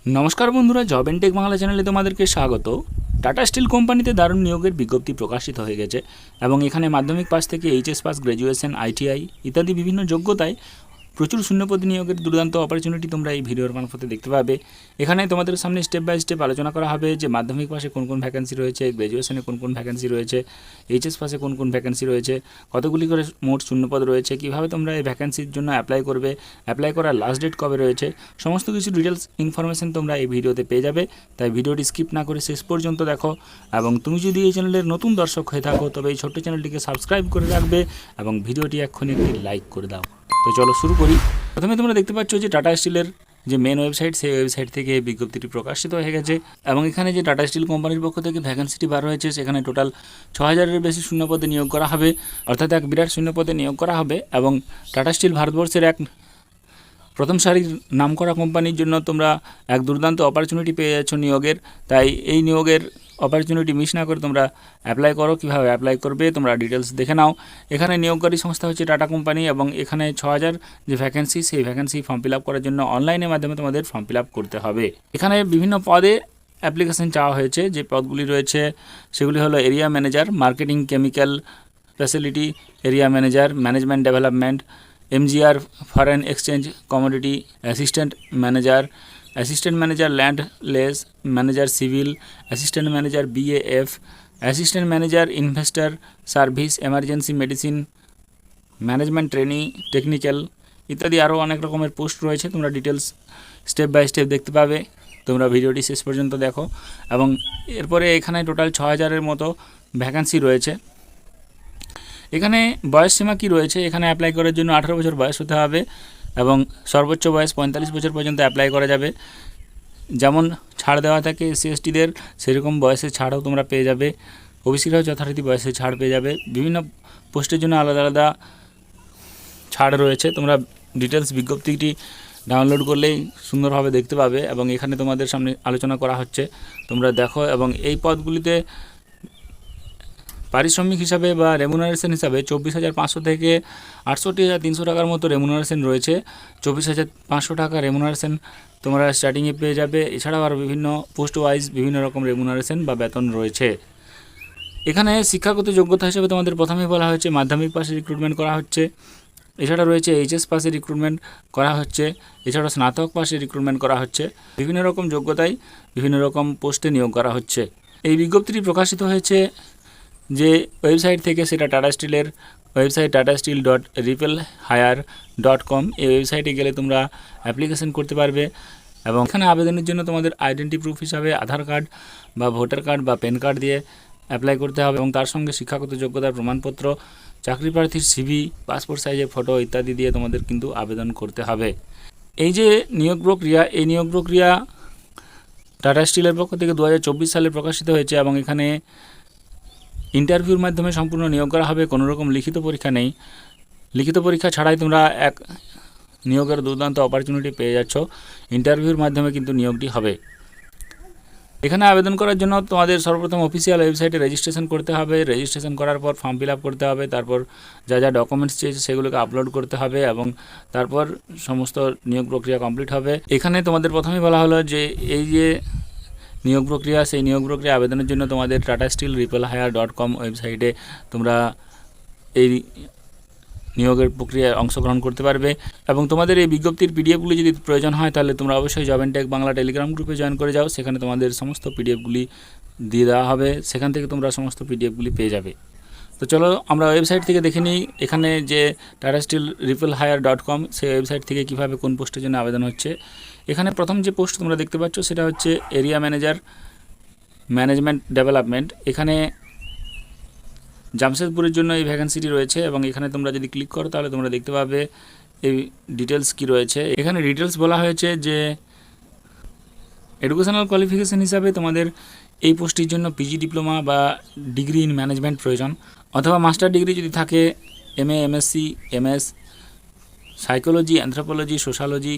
নমস্কার বন্ধুরা, job and tech Bangla চ্যানেলে তোমাদেরকে স্বাগত। টাটা স্টিল কোম্পানিতে দারুণ নিয়োগের বিজ্ঞপ্তি প্রকাশিত হয়ে গেছে এবং এখানে মাধ্যমিক পাস থেকে এইচএস পাস, গ্র্যাজুয়েশন, আইটিআই ইত্যাদি বিভিন্ন যোগ্যতায় প্রচুর শূন্যপদী নিয়োগের দুর্দান্ত অপরচুনিটি তোমরা এই ভিডিওর মারফতে দেখতে পাবে। এখানে তোমাদের সামনে স্টেপ বাই স্টেপ আলোচনা করা হবে যে মাধ্যমিক পাশে কোন কোন ভ্যাকেন্সি রয়েছে, গ্র্যাজুয়েশনে কোন কোন ভ্যাকেন্সি রয়েছে, এইচএস পাশে কোন কোন ভ্যাকেন্সি রয়েছে, কতগুলি করে মোট শূন্যপদ রয়েছে, কীভাবে তোমরা এই ভ্যাকেন্সির জন্য অ্যাপ্লাই করবে, অ্যাপ্লাই করার লাস্ট ডেট কবে রয়েছে, সমস্ত কিছু ডিটেলস ইনফরমেশন তোমরা এই ভিডিওতে পেয়ে যাবে। তাই ভিডিওটি স্কিপ না করে শেষ পর্যন্ত দেখো এবং তুমি যদি এই চ্যানেলের নতুন দর্শক হয়ে থাকো তবে এই ছোট্ট চ্যানেলটিকে সাবস্ক্রাইব করে রাখবে এবং ভিডিওটি এক্ষুনি একটি লাইক করে দাও। তো চলো শুরু করি। প্রথমে তোমরা দেখতে পাচ্ছ যে টাটা স্টিলের যে মেন ওয়েবসাইট, সেই ওয়েবসাইট থেকে বিজ্ঞপ্তিটি প্রকাশিত হয়ে গেছে এবং এখানে যে টাটা স্টিল কোম্পানির পক্ষ থেকে ভ্যাকেন্সিটি বার হয়েছে সেখানে টোটাল 6000-এর বেশি শূন্যপদে নিয়োগ করা হবে, অর্থাৎ এক বিরাট শূন্যপদে নিয়োগ করা হবে। এবং টাটা স্টিল ভারতবর্ষের এক প্রথম সারির নামকরা কোম্পানির জন্য তোমরা এক দুর্দান্ত অপরচুনিটি পেয়ে যাচ্ছ নিয়োগের। তাই এই নিয়োগের অপরচুনিটি মিস না করে তোমরা অ্যাপ্লাই করো। কীভাবে অ্যাপ্লাই করবে তোমরা ডিটেলস দেখে নাও। এখানে নিয়োগকারী সংস্থা হচ্ছে টাটা কোম্পানি এবং এখানে 6000 যে ভ্যাকেন্সি, সেই ভ্যাকেন্সি ফর্ম ফিল আপ করার জন্য অনলাইনের মাধ্যমে তোমাদের ফর্ম ফিল আপ করতে হবে। এখানে বিভিন্ন পদে অ্যাপ্লিকেশন চাওয়া হয়েছে। যে পদগুলি রয়েছে সেগুলি হলো area manager, marketing chemical facility area manager, management development, MGR foreign exchange commodity, assistant manager land less, manager civil, assistant manager BAF, assistant manager investor service, emergency medicine, management trainee, technical ইত্যাদি আরও অনেক রকমের post রয়েছে। তোমরা details step by step দেখতে পাবে। তোমরা ভিডিওটি শেষ পর্যন্ত দেখো এবং এরপরে এখানে টোটাল 6000-এর মতো ভ্যাকেন্সি রয়েছে। এখানে বয়স সীমা কী রয়েছে, এখানে অ্যাপ্লাই করার জন্য 18 বছর বয়স হতে হবে এবং সর্বোচ্চ বয়স 45 বছর পর্যন্ত অ্যাপ্লাই করা যাবে। যেমন ছাড় দেওয়া থাকে SC/STদের, সেরকম বয়সের ছাড়ও তোমরা পেয়ে যাবে। ওবিসিরাও যথারীতি বয়সের ছাড় পেয়ে যাবে। বিভিন্ন পোস্টের জন্য আলাদা আলাদা ছাড় রয়েছে। তোমরা ডিটেলস বিজ্ঞপ্তিটি ডাউনলোড করলেই সুন্দরভাবে দেখতে পাবে এবং এখানে তোমাদের সামনে আলোচনা করা হচ্ছে, তোমরা দেখো। এবং এই পদগুলিতে পারিশ্রমিক হিসাবে বা রেমুনারেশন হিসাবে 24,500 থেকে 68,300 টাকার মতো রেমুনারেশন রয়েছে। 24,500 টাকা রেমুনারেশন তোমরা স্টার্টিংয়ে পেয়ে যাবে। এছাড়াও আরও বিভিন্ন পোস্ট ওয়াইজ বিভিন্ন রকম রেমুনারেশন বা বেতন রয়েছে। এখানে শিক্ষাগত যোগ্যতা হিসেবে তোমাদের প্রথমেই বলা হয়েছে মাধ্যমিক পাশে রিক্রুটমেন্ট করা হচ্ছে। এছাড়া রয়েছে এইচএস পাশে রিক্রুটমেন্ট করা হচ্ছে। এছাড়া স্নাতক পাশে রিক্রুটমেন্ট করা হচ্ছে। বিভিন্ন রকম যোগ্যতায় বিভিন্ন রকম পোস্টে নিয়োগ করা হচ্ছে। এই বিজ্ঞপ্তিটি প্রকাশিত হয়েছে যে ওয়েবসাইট থেকে, সেটা টাটা স্টিলের ওয়েবসাইট tata.steel.ripplehire.com। এই ওয়েবসাইটে গেলে তোমরা অ্যাপ্লিকেশন করতে পারবে এবং এখানে আবেদনের জন্য তোমাদের আইডেন্টি প্রুফ হিসাবে আধার কার্ড বা ভোটার কার্ড বা প্যান কার্ড দিয়ে অ্যাপ্লাই করতে হবে এবং তার সঙ্গে শিক্ষাগত যোগ্যতার প্রমাণপত্র, চাকরি প্রার্থীর CV, পাসপোর্ট সাইজের ফটো ইত্যাদি দিয়ে তোমাদের কিন্তু আবেদন করতে হবে। এই যে নিয়োগ প্রক্রিয়া, এই নিয়োগ প্রক্রিয়া টাটা স্টিলের পক্ষ থেকে 2024 সালে প্রকাশিত হয়েছে এবং এখানে ইন্টারভিউর মাধ্যমে সম্পূর্ণ নিয়োগ করা হবে। কোনো রকম লিখিত পরীক্ষা নেই। লিখিত পরীক্ষা ছাড়াই তোমরা এক নিয়োগের দুর্দান্ত অপরচুনিটি পেয়ে যাচ্ছ। ইন্টারভিউর মাধ্যমে কিন্তু নিয়োগটি হবে। এখানে আবেদন করার জন্য তোমাদের সর্বপ্রথম অফিসিয়াল ওয়েবসাইটে রেজিস্ট্রেশন করতে হবে। রেজিস্ট্রেশন করার পর ফর্ম ফিল আপ করতে হবে। তারপর যা যা ডকুমেন্টস চেয়েছে সেগুলোকে আপলোড করতে হবে এবং তারপর সমস্ত নিয়োগ প্রক্রিয়া কমপ্লিট হবে। এখানে তোমাদের প্রথমেই বলা হলো যে এই যে নিয়োগ প্রক্রিয়া, সেই নিয়োগ প্রক্রিয়া আবেদনের জন্য তোমাদের tata.steel.ripplehire.com ওয়েবসাইটে তোমরা এই নিয়োগের প্রক্রিয়ায় অংশগ্রহণ করতে পারবে এবং তোমাদের এই বিজ্ঞপ্তির PDFগুলি যদি প্রয়োজন হয় তাহলে তোমরা অবশ্যই job and tech Bangla telegram গ্রুপে জয়েন করে যাও। সেখানে তোমাদের সমস্ত PDFগুলি দিয়ে দেওয়া হবে, সেখান থেকে তোমরা সমস্ত PDFগুলি পেয়ে যাবে। তো চলো আমরা ওয়েবসাইট থেকে দেখে নিই এখানে যে tata.steel.ripplehire.com, সেই ওয়েবসাইট থেকে কীভাবে কোন পোস্টের জন্য আবেদন হচ্ছে। এখানে প্রথম যে পোস্ট তোমরা দেখতে পাচ্ছ সেটা হচ্ছে এরিয়া ম্যানেজার ম্যানেজমেন্ট ডেভেলপমেন্ট। এখানে জামশেদপুরের জন্য এই ভ্যাকেন্সিটি রয়েছে এবং এখানে তোমরা যদি ক্লিক করো তাহলে তোমরা দেখতে পাবে এই ডিটেলস কি রয়েছে। এখানে ডিটেলস বলা হয়েছে যে এডুকেশনাল কোয়ালিফিকেশান হিসাবে তোমাদের এই পোস্টের জন্য PG ডিপ্লোমা বা ডিগ্রি ইন ম্যানেজমেন্ট প্রয়োজন, অথবা মাস্টার ডিগ্রি যদি থাকে MA, MSc, MS, psychology, anthropology, sociology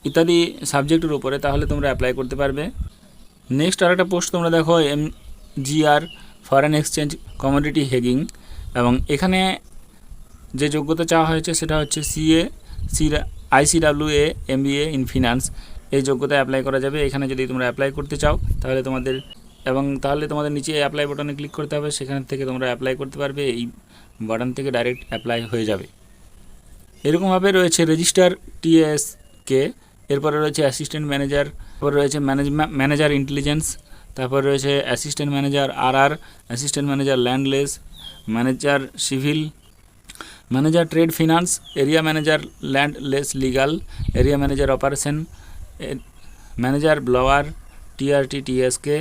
ইত্যাদি সাবজেক্টের উপরে, তাহলে তোমরা অ্যাপ্লাই করতে পারবে। নেক্সট আরেকটা পোস্ট তোমরা দেখো MGR ফরেন এক্সচেঞ্জ কমোডিটি হেগিং এবং এখানে যে যোগ্যতা চাওয়া হয়েছে সেটা হচ্ছে ICWA MBA ইন ফিনান্স। এই যোগ্যতায় অ্যাপ্লাই করা যাবে। এখানে যদি তোমরা অ্যাপ্লাই করতে চাও তাহলে তোমাদের নিচে অ্যাপ্লাই বাটনে ক্লিক করতে হবে, সেখান থেকে তোমরা অ্যাপ্লাই করতে পারবে। এই বাটন থেকে ডাইরেক্ট অ্যাপ্লাই হয়ে যাবে। এরকমভাবে রয়েছে রেজিস্ট্রার টিএসকে, এরপরে রয়েছে অ্যাসিস্ট্যান্ট ম্যানেজার, তারপর রয়েছে ম্যানেজার ইন্টেলিজেন্স, তারপর রয়েছে assistant manager RR, assistant manager landless, manager civil, manager trade finance, area manager landless legal, area manager operation, manager blower TRT TSK.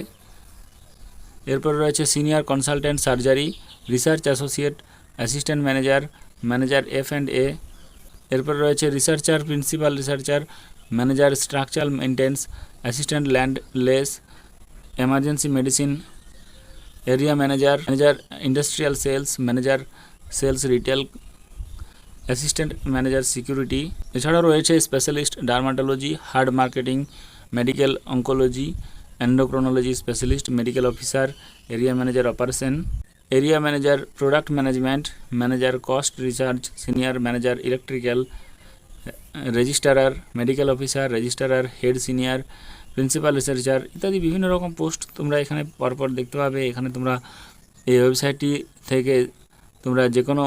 এরপর রয়েছে senior consultant surgery, research associate, assistant manager, manager F&A। এরপর রয়েছে researcher, principal researcher, manager structural maintenance, assistant landless, emergency medicine, area manager, manager industrial sales, manager sales retail, assistant manager security. এছাড়াও রয়েছে specialist dermatology, heart marketing, medical oncology, endocrinology specialist, medical officer, area manager operation, area manager product management, manager cost research, senior manager electrical, registrar, medical officer, registrar, head senior, principal researcher ইত্যাদি বিভিন্ন রকম post তোমরা এখানে পরপর দেখতে পাবে। এখানে তোমরা এই ওয়েবসাইটটি থেকে তোমরা যে কোনো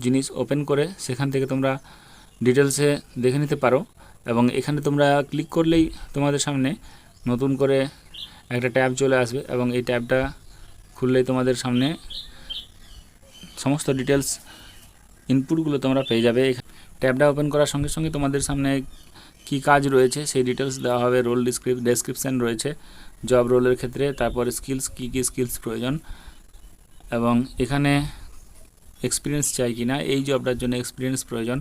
জিনিস ওপেন করে সেখান থেকে তোমরা ডিটেলসে দেখে নিতে পারো, এবং এখানে তোমরা ক্লিক করলেই তোমাদের সামনে নতুন করে একটা ট্যাব চলে আসবে, এবং এই ট্যাবটা খুললেই তোমাদের সামনে সমস্ত ডিটেলস ইনপুটগুলো তোমরা পেয়ে যাবে। ট্যাবটা ওপেন করার সঙ্গে সঙ্গে তোমাদের সামনে কী কাজ রয়েছে সেই ডিটেলস দেওয়া হবে। রোল ডেসক্রিপশান রয়েছে জব রোলের ক্ষেত্রে, তারপর স্কিলস, কী কী স্কিলস প্রয়োজন, এবং এখানে এক্সপিরিয়েন্স চাই কি না, এই জবটার জন্য এক্সপিরিয়েন্স প্রয়োজন।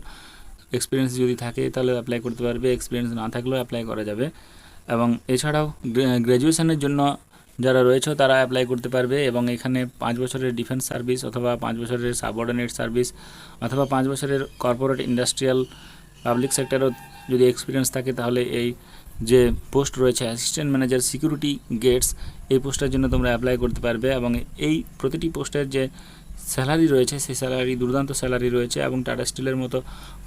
এক্সপিরিয়েন্স যদি থাকে তাহলে অ্যাপ্লাই করতে পারবে, এক্সপিরিয়েন্স না থাকলেও অ্যাপ্লাই করা যাবে। এবং এছাড়াও গ্র্যাজুয়েশনের জন্য যারা রয়েছে তারা অ্যাপ্লাই করতে পারবে, এবং এখানে 5 বছরের ডিফেন্স সার্ভিস অথবা 5 বছরের সাবঅর্ডিনেট সার্ভিস অথবা 5 বছরের কর্পোরেট ইন্ডাস্ট্রিয়াল পাবলিক সেক্টরও যদি এক্সপিরিয়েন্স থাকে তাহলে এই যে পোস্ট রয়েছে অ্যাসিস্ট্যান্ট ম্যানেজার সিকিউরিটি গেটস, এই পোস্টের জন্য তোমরা অ্যাপ্লাই করতে পারবে। এবং এই প্রতিটি পোস্টের যে স্যালারি রয়েছে সেই স্যালারি দুর্দান্ত স্যালারি রয়েছে, এবং টাটা স্টিলের মতো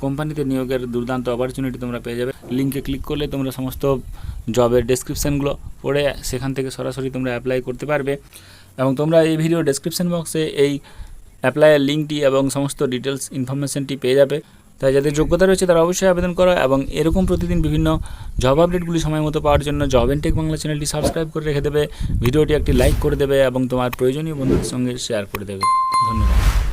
কোম্পানিতে নিয়োগের দুর্দান্ত অপরচুনিটি তোমরা পেয়ে যাবে। লিঙ্কে ক্লিক করলে তোমরা সমস্ত জবের ডেসক্রিপশানগুলো পড়ে সেখান থেকে সরাসরি তোমরা অ্যাপ্লাই করতে পারবে, এবং তোমরা এই ভিডিও ডেসক্রিপশান বক্সে এই অ্যাপ্লাইয়ের লিঙ্কটি এবং সমস্ত ডিটেলস ইনফরমেশনটি পেয়ে যাবে। তাই যাদের যোগ্যতা রয়েছে তারা অবশ্যই আবেদন করো, এবং এরকম প্রতিদিন বিভিন্ন জব আপডেটগুলি সময় মতো পাওয়ার জন্য জব এন্ড টেক বাংলা চ্যানেলটি সাবস্ক্রাইব করে রেখে দেবে, ভিডিওটি একটি লাইক করে দেবে এবং তোমার প্রয়োজনীয় বন্ধুদের সঙ্গে শেয়ার করে দেবে। ধন্যবাদ।